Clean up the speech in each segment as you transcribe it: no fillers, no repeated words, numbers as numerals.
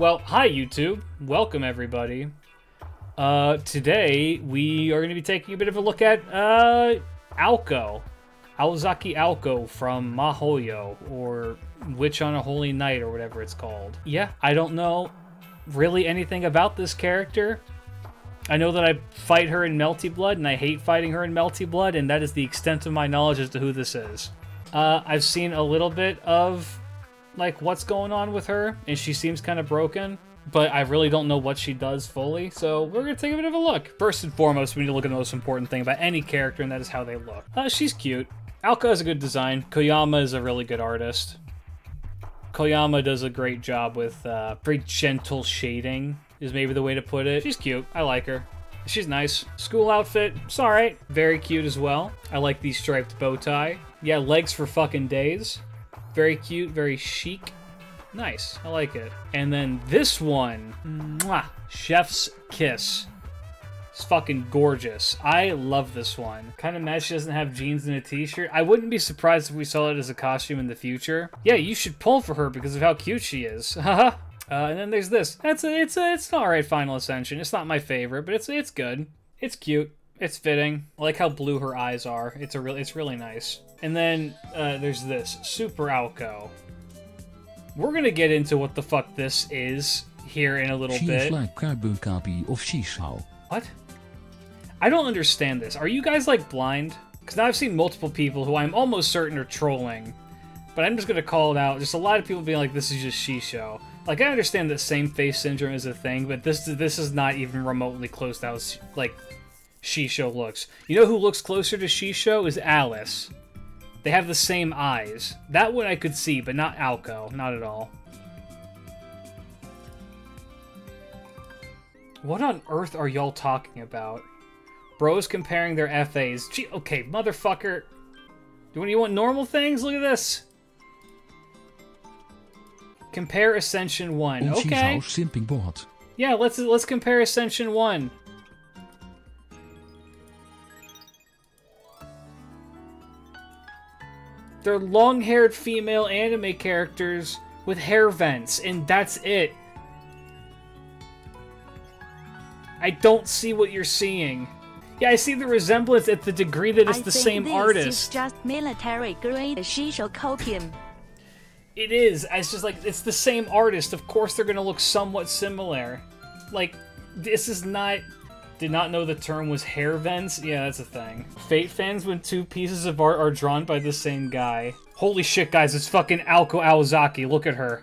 Well, hi YouTube. Welcome everybody. Today we are going to be taking a bit of a look at Aozaki Aoko from Mahoyo, or Witch on a Holy Night, or whatever it's called. Yeah, I don't know really anything about this character. I know that I fight her in Melty Blood, and I hate fighting her in Melty Blood, and that is the extent of my knowledge as to who this is. I've seen a little bit of like what's going on with her, and she seems kind of broken, but I really don't know what she does fully, so we're gonna take a bit of a look. First and foremost, we need to look at the most important thing about any character, and that is how they look. She's cute. Aoko has a good design. Koyama is a really good artist. Koyama does a great job with very gentle shading, is maybe the way to put it. She's cute. I like her. She's nice. School outfit, it's alright. Very cute as well. I like the striped bow tie. Yeah, legs for fucking days. Very cute, very chic. Nice, I like it. And then this one, mwah, Chef's Kiss. It's fucking gorgeous. I love this one. Kind of mad she doesn't have jeans and a t-shirt. I wouldn't be surprised if we saw it as a costume in the future. Yeah, you should pull for her because of how cute she is. Haha. And then there's this. It's an alright Final Ascension. It's not my favorite, but it's good. It's cute. It's fitting. I like how blue her eyes are. It's really nice. And then there's this Super Aoko. We're gonna get into what the fuck this is here in a little bit. She's like carbon copy of Shisao. What? I don't understand this. Are you guys like blind? Because now I've seen multiple people who I'm almost certain are trolling, but I'm just gonna call it out. Just a lot of people being like, "This is just Shisho." Like, I understand that same face syndrome is a thing, but this is not even remotely close to how like Shisho looks. You know who looks closer to Shisho is Alice. They have the same eyes. That one I could see, but not Aoko. Not at all. What on earth are y'all talking about? Bros comparing their FAs. Gee, okay, motherfucker. You want normal things? Look at this. Compare Ascension 1. Okay. Yeah, let's compare Ascension 1. They're long-haired female anime characters with hair vents, and that's it. I don't see what you're seeing. Yeah, I see the resemblance at the degree that it's the same artist. It's just military-grade Shisho copium. It is. It's just like, it's the same artist. Of course they're gonna look somewhat similar. Like, this is not... Did not know the term was hair vents? Yeah, that's a thing. Fate fans when two pieces of art are drawn by the same guy. Holy shit, guys, it's fucking Aoko Aozaki. Look at her.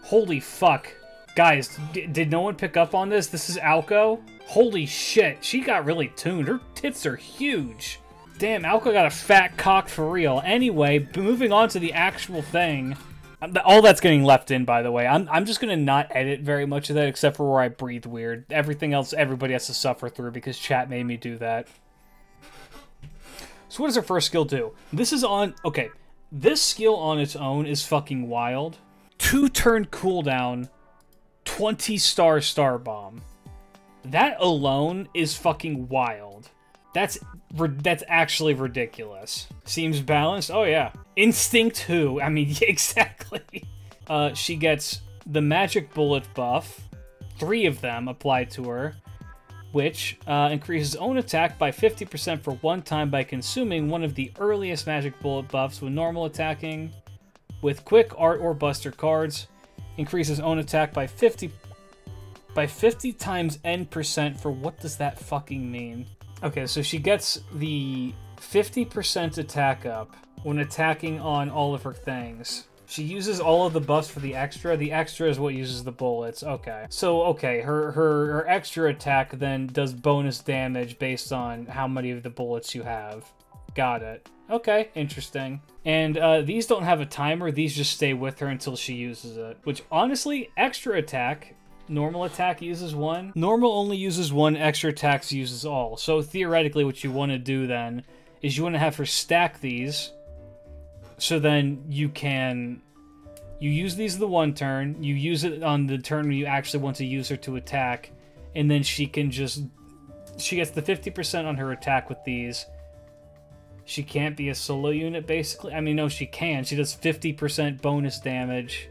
Holy fuck. Guys, did no one pick up on this? This is Aoko? Holy shit, she got really tuned. Her tits are huge. Damn, Aoko got a fat cock for real. Anyway, moving on to the actual thing. All that's getting left in, by the way. I'm just gonna not edit very much of that, except for where I breathe weird. Everything else, everybody has to suffer through because chat made me do that. So what does her first skill do? This is on... Okay, this skill on its own is fucking wild. 2-turn cooldown, 20-star star bomb. That alone is fucking wild. That's actually ridiculous. Seems balanced? Oh, yeah. Instinct who? I mean, yeah, exactly. She gets the magic bullet buff. 3 of them applied to her, which increases own attack by 50% for one time by consuming one of the earliest magic bullet buffs when normal attacking with quick, art, or buster cards. Increases own attack by 50 times N% for... What does that fucking mean? Okay, so she gets the 50% attack up when attacking on all of her things. She uses all of the buffs for the extra. The extra is what uses the bullets. Okay. So, okay, her extra attack then does bonus damage based on how many of the bullets you have. Got it. Okay, interesting. And these don't have a timer. These just stay with her until she uses it. Which, honestly, extra attack... Normal attack uses 1. Normal only uses 1, extra attacks uses all. So theoretically what you want to do then is you want to have her stack these. So then you use these the one turn, you use it on the turn where you actually want to use her to attack, and then she gets the 50% on her attack with these. She can't be a solo unit, basically. I mean, no, she can. She does 50% bonus damage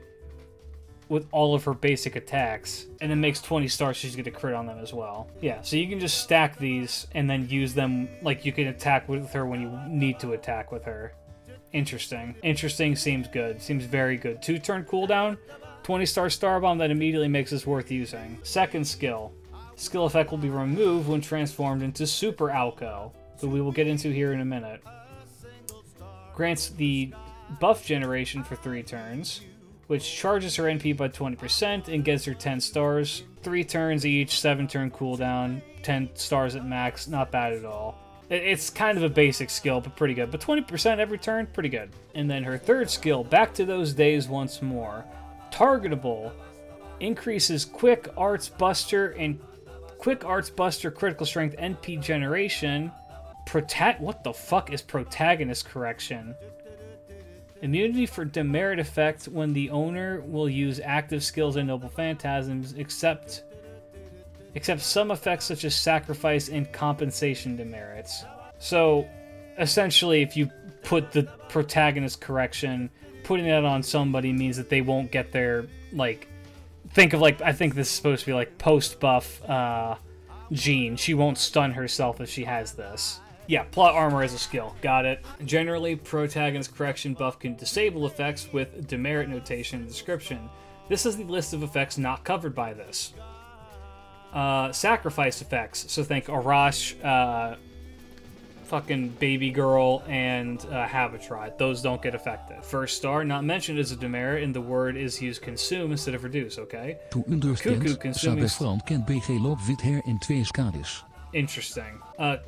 with all of her basic attacks, and then makes 20 stars, she's gonna crit on them as well. Yeah, so you can just stack these and then use them, like you can attack with her when you need to attack with her. Interesting. Interesting, seems good. Seems very good. 2-turn cooldown, 20-star Star Bomb that immediately makes this worth using. Second skill. Skill effect will be removed when transformed into Super Aoko, who we will get into here in a minute. Grants the buff generation for 3 turns, which charges her NP by 20% and gets her 10 stars. 3 turns each, 7-turn cooldown, 10 stars at max, not bad at all. It's kind of a basic skill, but pretty good. But 20% every turn, pretty good. And then her third skill, Back to Those Days Once More. Targetable, increases Quick Arts Buster critical strength NP generation. What the fuck is Protagonist Correction? Immunity for demerit effect when the owner will use active skills and noble phantasms, except some effects such as sacrifice and compensation demerits. So, essentially, if you put the Protagonist Correction, putting that on somebody means that they won't get their, like, think of, like, I think this is supposed to be, like, post-buff, Jean. She won't stun herself if she has this. Yeah, plot armor as a skill. Got it. Generally, Protagonist Correction buff can disable effects with demerit notation and description. This is the list of effects not covered by this. Sacrifice effects. So think Arash, fucking Baby Girl, and Habitrot. Those don't get affected. First star, not mentioned as a demerit, and the word is used consume instead of reduce, okay? To understand, consuming... Saberfront can BG loop wit her in 2 skades. Interesting.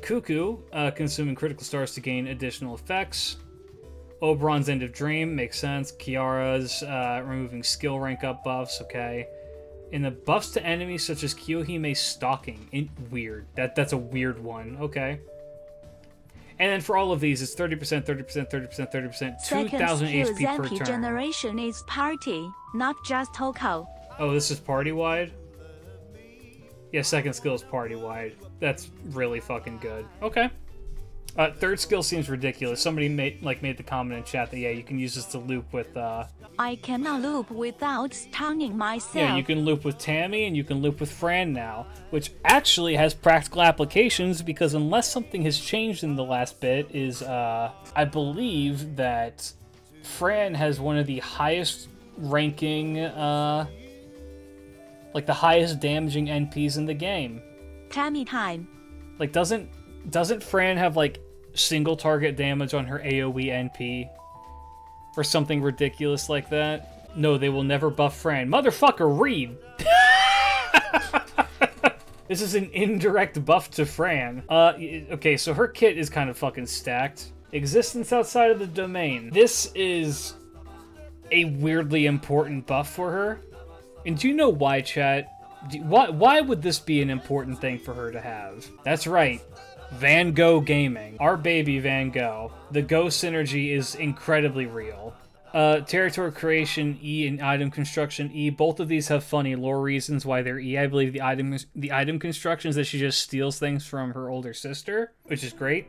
Cuckoo, consuming critical stars to gain additional effects. Oberon's End of Dream, makes sense. Kiara's, removing skill rank up buffs, okay. In the buffs to enemies such as Kyohime's Stalking. Weird. That's a weird one, okay. And then for all of these, it's 30%, 30%, 30%, 30%, 2,000 HP per turn. Generation is party, not just Toko. Oh, this is party-wide? Yeah, second skill is party-wide. That's really fucking good. Okay. Third skill seems ridiculous. Somebody made the comment in chat that, yeah, you can use this to loop with, I cannot loop without stunning myself. Yeah, you can loop with Tammy, and you can loop with Fran now, which actually has practical applications, because unless something has changed in the last bit, I believe that Fran has one of the highest ranking, the highest damaging NPs in the game. Tammy time. Like, doesn't Fran have, like, single target damage on her AoE NP? Or something ridiculous like that? No, they will never buff Fran. Motherfucker, read! This is an indirect buff to Fran. Okay, so her kit is kind of fucking stacked. Existence outside of the domain. This is a weirdly important buff for her. And do you know why, chat? Why would this be an important thing for her to have? That's right. Van Gogh Gaming. Our baby Van Gogh. The Go synergy is incredibly real. Territory creation E and item construction E. Both of these have funny lore reasons why they're E. I believe the item construction is that she just steals things from her older sister, which is great.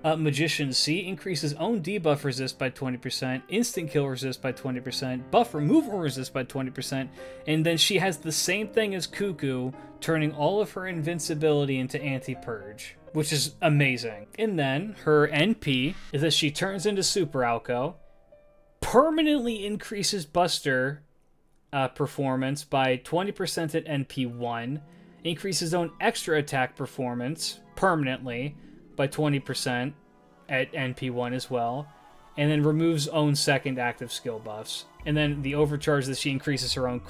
Magician C increases own debuff resist by 20%, instant kill resist by 20%, buff removal resist by 20%, and then she has the same thing as Cuckoo, turning all of her invincibility into anti-purge, which is amazing. And then her NP is that she turns into Super Aoko, permanently increases Buster performance by 20% at NP1, increases own extra attack performance permanently by 20% at NP1 as well, and then removes own second active skill buffs. And then the overcharge that she increases her own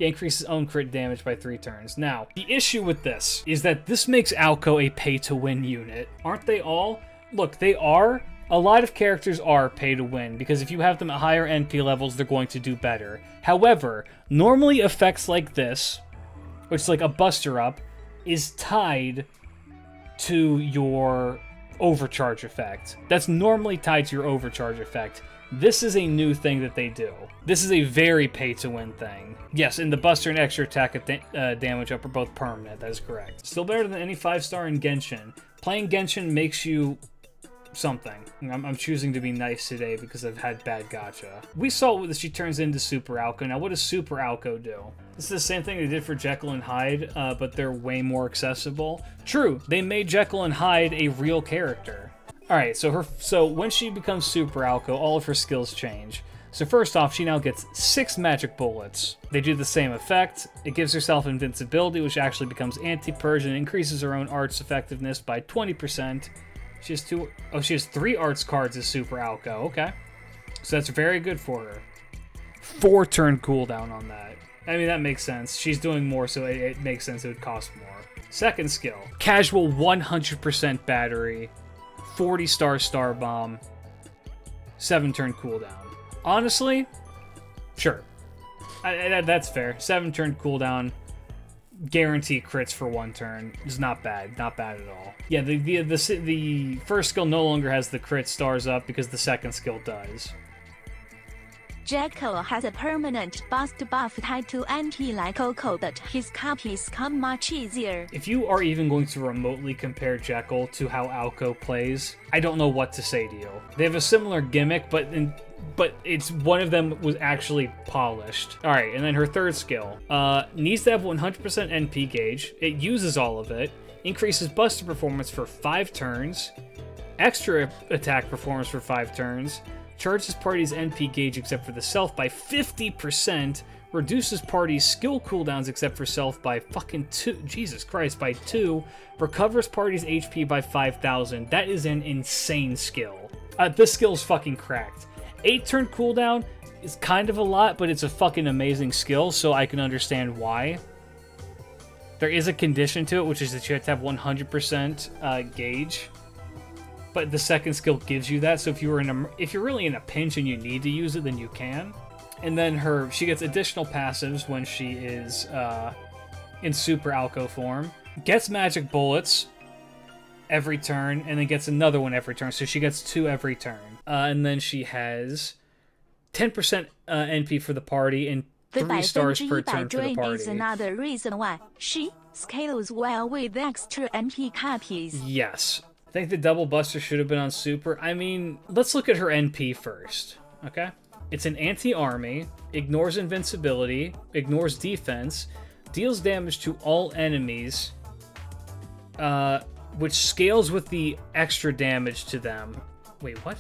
increases own crit damage by 3 turns. Now, the issue with this is that this makes Aoko a pay-to-win unit. Aren't they all? Look, they are. A lot of characters are pay-to-win, because if you have them at higher NP levels, they're going to do better. However, normally effects like this, which is like a Buster Up, is tied to your overcharge effect. That's normally tied to your overcharge effect. This is a new thing that they do. This is a very pay-to-win thing. Yes, and the Buster and extra attack damage up are both permanent. That is correct. Still better than any 5-star in Genshin. Playing Genshin makes you something. I'm choosing to be nice today because I've had bad gacha. We saw what she turns into Super Aoko. Now, what does Super Aoko do? This is the same thing they did for Jekyll and Hyde, but they're way more accessible. True, they made Jekyll and Hyde a real character. Alright, so when she becomes Super Aoko, all of her skills change. So first off, she now gets 6 magic bullets. They do the same effect. It gives herself invincibility, which actually becomes anti-purge and increases her own art's effectiveness by 20%. She has 3 arts cards as Super Aoko. Okay. So that's very good for her. 4 turn cooldown on that. I mean, that makes sense. She's doing more, so it makes sense it would cost more. Second skill. Casual 100% battery. 40 star bomb. 7 turn cooldown. Honestly, sure. That's fair. 7 turn cooldown. Guarantee crits for 1 turn. Is not bad. Not bad at all. Yeah, the first skill no longer has the crit stars up because the second skill does. Jekyll has a permanent bust buff tied to NP like Aoko, but his copies come much easier. If you are even going to remotely compare Jekyll to how Aoko plays, I don't know what to say to you. They have a similar gimmick, but it's one of them was actually polished. Alright, and then her third skill. Needs to have 100% NP gauge. It uses all of it. Increases Buster performance for 5 turns. Extra attack performance for 5 turns. Charges party's NP gauge except for the self by 50%. Reduces party's skill cooldowns except for self by fucking 2. Jesus Christ, by 2. Recovers party's HP by 5,000. That is an insane skill. This skill's fucking cracked. 8 turn cooldown is kind of a lot, but it's a fucking amazing skill, so I can understand why. There is a condition to it, which is that you have to have 100% gauge. But the second skill gives you that, so if you're really in a pinch and you need to use it, then you can. And then she gets additional passives when she is in Super Aoko form. Gets magic bullets every turn, and then gets another one every turn, so she gets 2 every turn. And then she has 10% NP for the party and 3 stars per turn for the party. Is another reason why she scales well with extra NP copies. Yes. I think the double buster should have been on Super. I mean, let's look at her NP first, okay? It's an anti-army, ignores invincibility, ignores defense, deals damage to all enemies, which scales with the extra damage to them. Wait, what?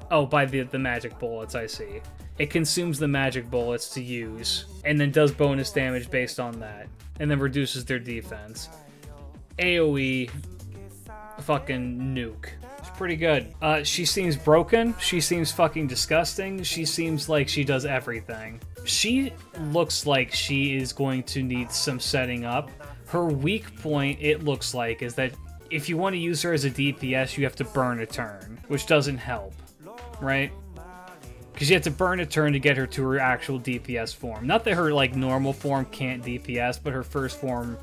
Oh, by the magic bullets, I see. It consumes the magic bullets to use, and then does bonus damage based on that, and then reduces their defense. AoE... fucking nuke. It's pretty good. She seems broken. She seems fucking disgusting. She seems like she does everything. She looks like she is going to need some setting up. Her weak point, it looks like, is that if you want to use her as a DPS, you have to burn a turn, which doesn't help, right? Because you have to burn a turn to get her to her actual DPS form. Not that her, like, normal form can't DPS, but her first form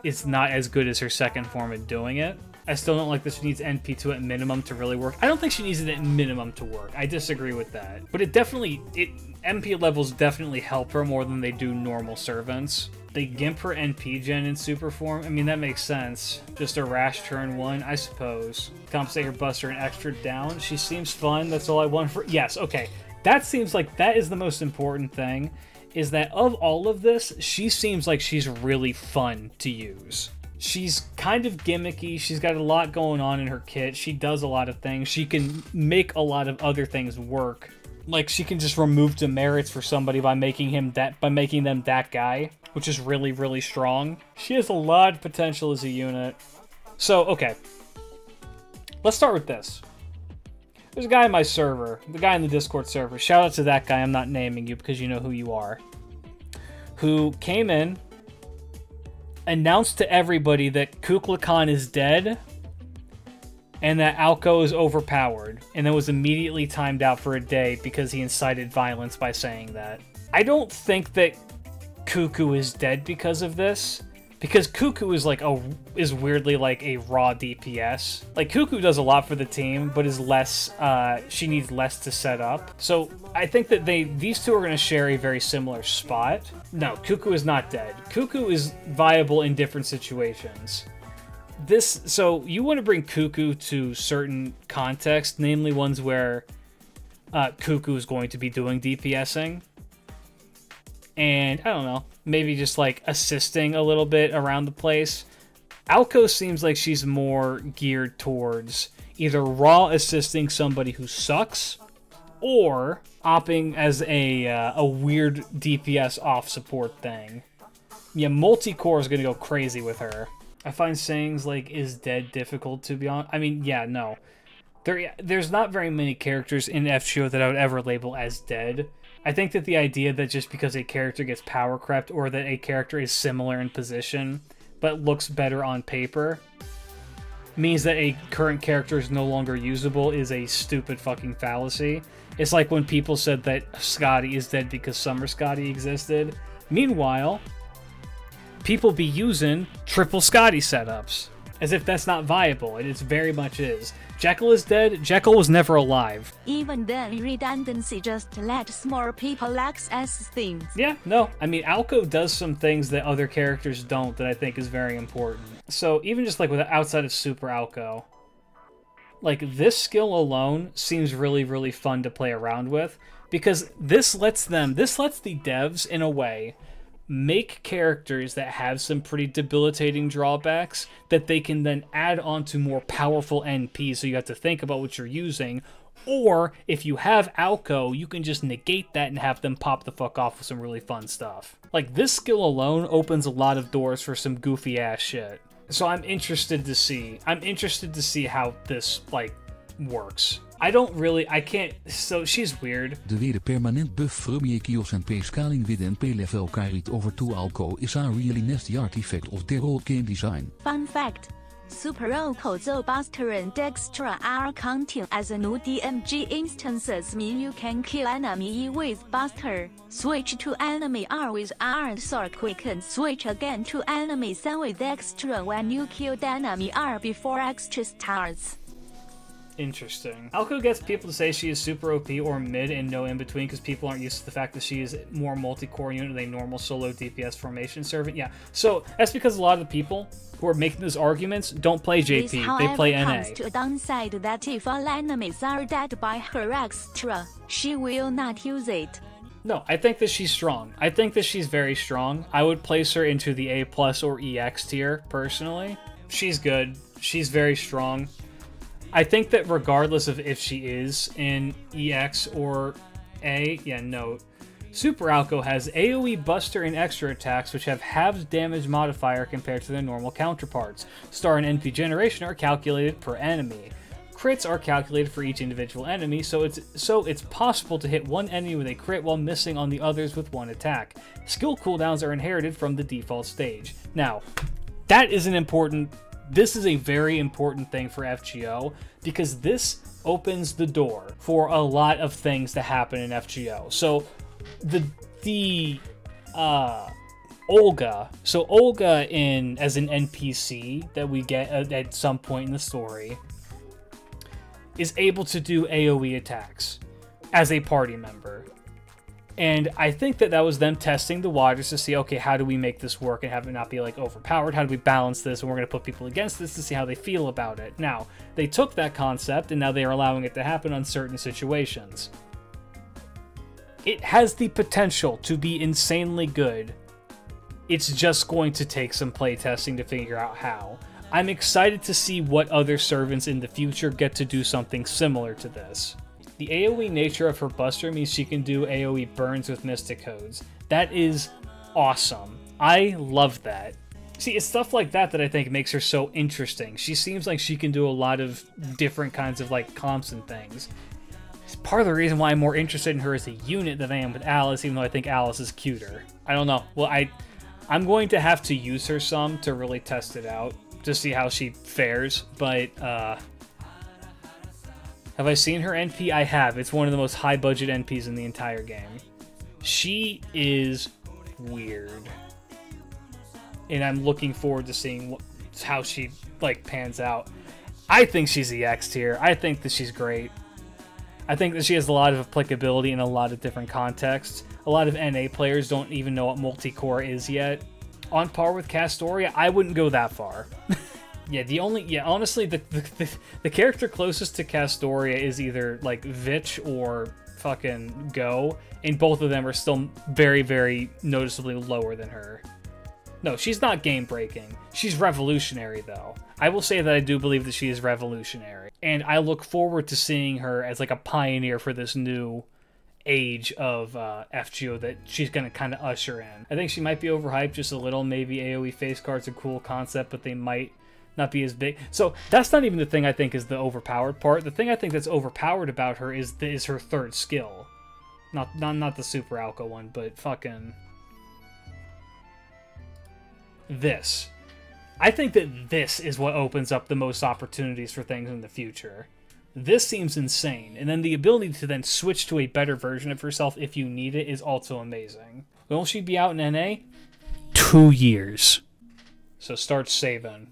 is not as good as her second form at doing it. I still don't like that she needs NP to at minimum to really work. I don't think she needs it at minimum to work. I disagree with that. But MP levels definitely help her more than they do normal servants. They gimp her NP gen in super form. I mean, that makes sense. Just a rash turn 1, I suppose. Compensate her buster an extra down. She seems fun. That's all I want for... Yes, okay. That seems like that is the most important thing, is that of all of this, she seems like she's really fun to use. She's kind of gimmicky. She's got a lot going on in her kit. She does a lot of things. She can make a lot of other things work. Like, she can just remove demerits for somebody by making them that guy, which is really, really strong. She has a lot of potential as a unit. So, okay. Let's start with this. There's a guy in my server, the guy in the Discord server. Shout out to that guy. I'm not naming you because you know who you are. Who came in, announced to everybody that Kublai Khan is dead and that Aoko is overpowered, and then was immediately timed out for a day because he incited violence by saying that. I don't think that Cuckoo is dead because of this, because Cuckoo is weirdly like a raw DPS. Like, Cuckoo does a lot for the team, but is less, she needs less to set up. So I think that these two are going to share a very similar spot. No, Cuckoo is not dead. Cuckoo is viable in different situations. So you want to bring Cuckoo to certain contexts, namely ones where Cuckoo is going to be doing DPSing. And, I don't know, maybe just, like, assisting a little bit around the place. Aoko seems like she's more geared towards either raw assisting somebody who sucks, or opting as a weird DPS off support thing. Yeah, multi-core is going to go crazy with her. I find sayings like, is dead difficult, to be honest. I mean, yeah, no. There's not very many characters in FGO that I would ever label as dead. I think that the idea that just because a character gets power crept or that a character is similar in position but looks better on paper means that a current character is no longer usable is a stupid fucking fallacy. It's like when people said that Scotty is dead because Summer Scotty existed. Meanwhile, people be using triple Scotty setups as if that's not viable, and it very much is. Jekyll is dead. Jekyll was never alive. Even then, redundancy just lets more people access things. Yeah, no. I mean, Aoko does some things that other characters don't that I think is very important. So even just like outside of Super Aoko, like this skill alone seems really, really fun to play around with because this lets the devs in a way make characters that have some pretty debilitating drawbacks that they can then add on to more powerful NPs, so you have to think about what you're using. Or if you have Aoko, you can just negate that and have them pop the fuck off with some really fun stuff. Like, this skill alone opens a lot of doors for some goofy ass shit. So I'm interested to see how this, like, works. So she's weird. De weer permanent buff from je kills and pay scaling with and pay level carried over to Aoko is a really nasty artifact of their old game design. Fun fact. Super Aoko the Buster and Dextra are counting as a new DMG instances mean you can kill enemy E with Buster, switch to enemy R with R and so quick and switch again to enemy 3 with Extra when you kill the enemy R before Extra starts. Interesting. Aoko gets people to say she is super OP or mid and no in between because people aren't used to the fact that she is more multi-core unit than a normal solo DPS formation servant. Yeah, so that's because a lot of the people who are making those arguments don't play JP, they play NA. This, however, comes to a downside that if all enemies are dead by her Extra, she will not use it. No, I think that she's strong. I think that she's very strong. I would place her into the A+ or EX tier, personally. She's good. She's very strong. I think that regardless of if she is in EX or A, yeah, note, Super Aoko has AoE Buster and Extra attacks which have halved damage modifier compared to their normal counterparts. Star and NP generation are calculated per enemy. Crits are calculated for each individual enemy, so it's possible to hit one enemy with a crit while missing on the others with one attack. Skill cooldowns are inherited from the default stage. Now, that is an important... This is a very important thing for FGO because this opens the door for a lot of things to happen in FGO. So Olga. So Olga as an NPC that we get at some point in the story is able to do AoE attacks as a party member. And I think that was them testing the waters to see, okay, how do we make this work and have it not be like overpowered? How do we balance this? And we're going to put people against this to see how they feel about it. Now, they took that concept and now they are allowing it to happen on certain situations. It has the potential to be insanely good. It's just going to take some playtesting to figure out how. I'm excited to see what other servants in the future get to do something similar to this. The AoE nature of her Buster means she can do AoE burns with Mystic Codes. That is awesome. I love that. See, it's stuff like that I think makes her so interesting. She seems like she can do a lot of different kinds of like comps and things. It's part of the reason why I'm more interested in her as a unit than I am with Alice, even though I think Alice is cuter. I don't know. Well, I'm going to have to use her some to really test it out, to see how she fares, but, have I seen her NP? I have. It's one of the most high-budget NPs in the entire game. She is weird. And I'm looking forward to seeing how she, like, pans out. I think she's EX tier. I think that she's great. I think that she has a lot of applicability in a lot of different contexts. A lot of NA players don't even know what multi-core is yet. On par with Castoria, I wouldn't go that far. Yeah, honestly, the character closest to Castoria is either, like, Vitch or fucking Go, and both of them are still very, very noticeably lower than her. No, she's not game-breaking. She's revolutionary, though. I will say that I do believe that she is revolutionary. And I look forward to seeing her as, like, a pioneer for this new age of FGO that she's going to kind of usher in. I think she might be overhyped just a little. Maybe AoE face cards are a cool concept, but they might not be as big. So that's not even the thing I think is the overpowered part. The thing I think that's overpowered about her is her third skill. Not the Super Aoko one, but fucking this. I think that this is what opens up the most opportunities for things in the future. This seems insane. And then the ability to then switch to a better version of herself if you need it is also amazing. Will she be out in NA? 2 years. So start saving.